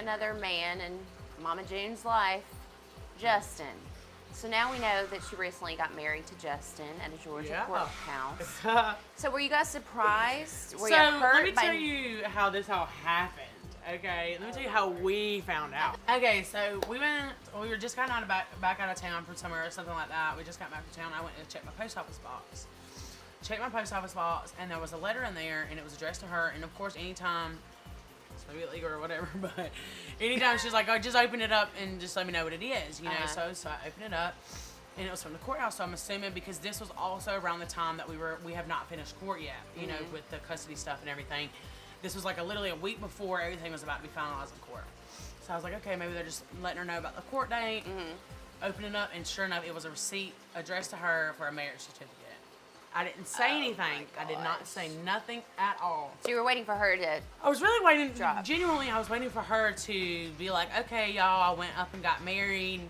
another man in Mama June's life, Justin. So now we know that she recently got married to Justin at a Georgia courthouse. So were you guys surprised? Were you hurt? Let me tell you how this all happened. Okay, let me tell you how we found out. Okay, so we were just kind of back out of town from somewhere or something like that. We just got back from town. I went to check my post office box. And there was a letter in there, and it was addressed to her. And of course, anytime, it's maybe illegal or whatever, but anytime she's like, oh, just open it up and just let me know what it is, you know. So I opened it up, and it was from the courthouse. So I'm assuming because this was also around the time that we have not finished court yet, you know, with the custody stuff and everything. This was like literally a week before everything was about to be finalized in court. So I was like, okay, maybe they're just letting her know about the court date. Opening up, and sure enough, it was a receipt addressed to her for a marriage certificate. I didn't say anything. I did not say nothing at all. So you were waiting for her to I was really waiting, genuinely, I was waiting for her to be like, okay, y'all, I went up and got married.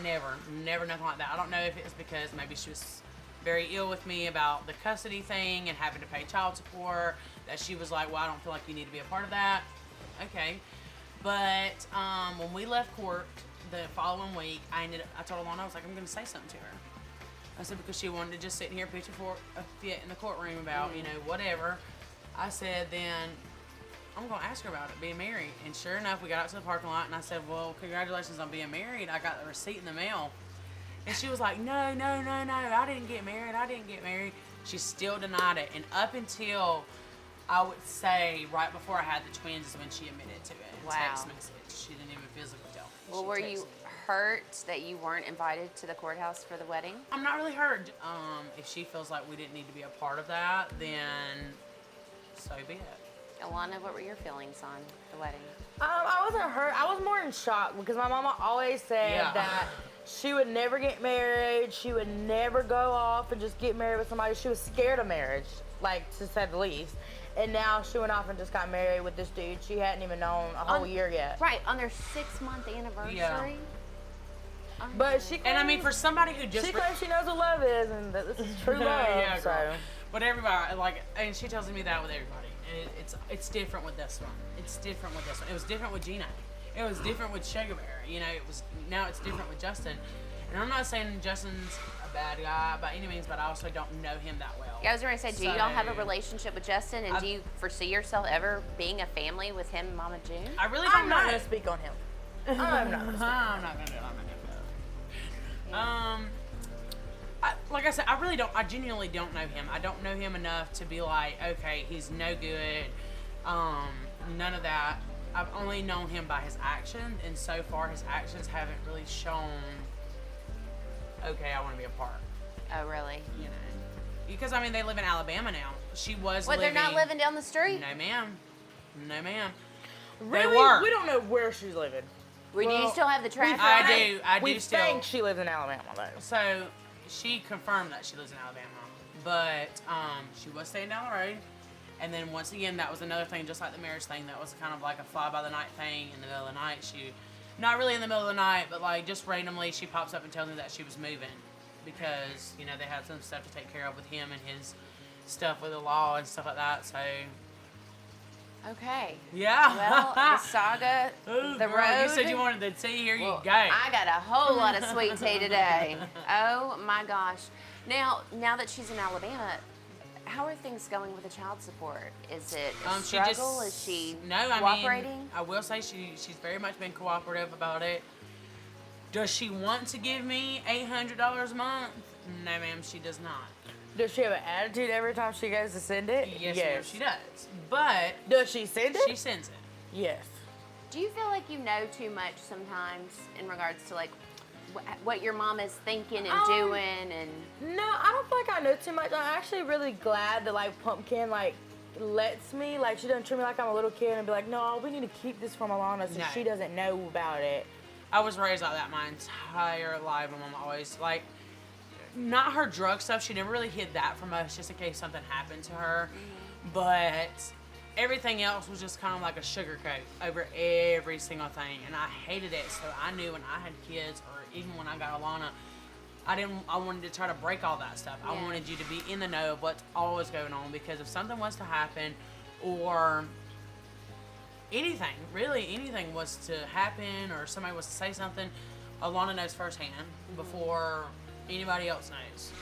Never, nothing like that. I don't know if it was because maybe she was very ill with me about the custody thing and having to pay child support, that she was like, well, I don't feel like you need to be a part of that. Okay. But when we left court the following week, I told Alana, I was like, I'm going to say something to her. I said, because she wanted to just sit here, pitch a fit in the courtroom about, you know, whatever. I said, then I'm going to ask her about it, being married. And sure enough, we got out to the parking lot, and I said, well, congratulations on being married. I got the receipt in the mail. And she was like, no, I didn't get married. She still denied it. And up until, I would say, right before I had the twins is when she admitted to it. Wow. Text message. She didn't even physically tell me. Well, were you hurt that you weren't invited to the courthouse for the wedding? I'm not really hurt. If she feels like we didn't need to be a part of that, then so be it. Alana, what were your feelings on the wedding? I wasn't hurt. I was more in shock because my mama always said that she would never get married. She would never go off and just get married with somebody. She was scared of marriage, like, to say the least. And now she went off and just got married with this dude she hadn't even known a whole year yet. Right, on their 6-month anniversary. Yeah. But she claims, and I mean, for somebody who just... She claims she knows what love is and that this is true love, yeah, so... Girl. But everybody, like, and she tells me that with everybody. And it's different with this one. It was different with Gina. It was different with Sugar Bear. You know, now it's different with Justin. And I'm not saying Justin's a bad guy by any means, but I also don't know him that well. Yeah, I was going to say, do y'all have a relationship with Justin, and do you foresee yourself ever being a family with him and Mama June? I really don't know. I'm not going to speak on him. I'm not going to do it. Like I said, I genuinely don't know him. I don't know him enough to be like, okay, he's no good. None of that. I've only known him by his actions, and so far his actions haven't really shown, okay, I want to be a part. Oh, really? You know. Because, I mean, they live in Alabama now. She was living... What, they're not living down the street? No, ma'am. Really? They were. We don't know where she's living. Do you still have the traffic? I do still. We think she lives in Alabama, though. So, she confirmed that she lives in Alabama. But, she was staying down the road. And then, once again, that was another thing, just like the marriage thing, that was kind of like a fly-by-the-night thing. In the middle of the night, not really in the middle of the night, but, like, just randomly, she pops up and tells me that she was moving. Because, you know, they had some stuff to take care of with him and his stuff with the law and stuff like that, so... Okay. Yeah. Well, the saga, the road... You said you wanted the tea, here you go. I got a whole lot of sweet tea today. Oh, my gosh. Now that she's in Alabama, how are things going with the child support? Is it a struggle? Is she cooperating? I mean, I will say she's very much been cooperative about it. Does she want to give me $800 a month? No, ma'am, she does not. Does she have an attitude every time she goes to send it? Yes, ma'am, she does. But... Does she send it? She sends it. Yes. Do you feel like you know too much sometimes in regards to, like, what your mom is thinking and doing? And no, I don't feel like I know too much. I'm actually really glad that, like, Pumpkin, like, lets me. Like, she doesn't treat me like I'm a little kid and be like, no, we need to keep this from Alana so she doesn't know about it. I was raised like that my entire life. My mom always, like, not her drug stuff. She never really hid that from us just in case something happened to her. But everything else was just kind of like a sugar coat over every single thing. And I hated it. So I knew when I had kids, or even when I got Alana, I wanted to try to break all that stuff. I wanted you to be in the know of what's always going on, because if something was to happen, or anything, really anything was to happen or somebody was to say something, Alana knows firsthand before anybody else knows.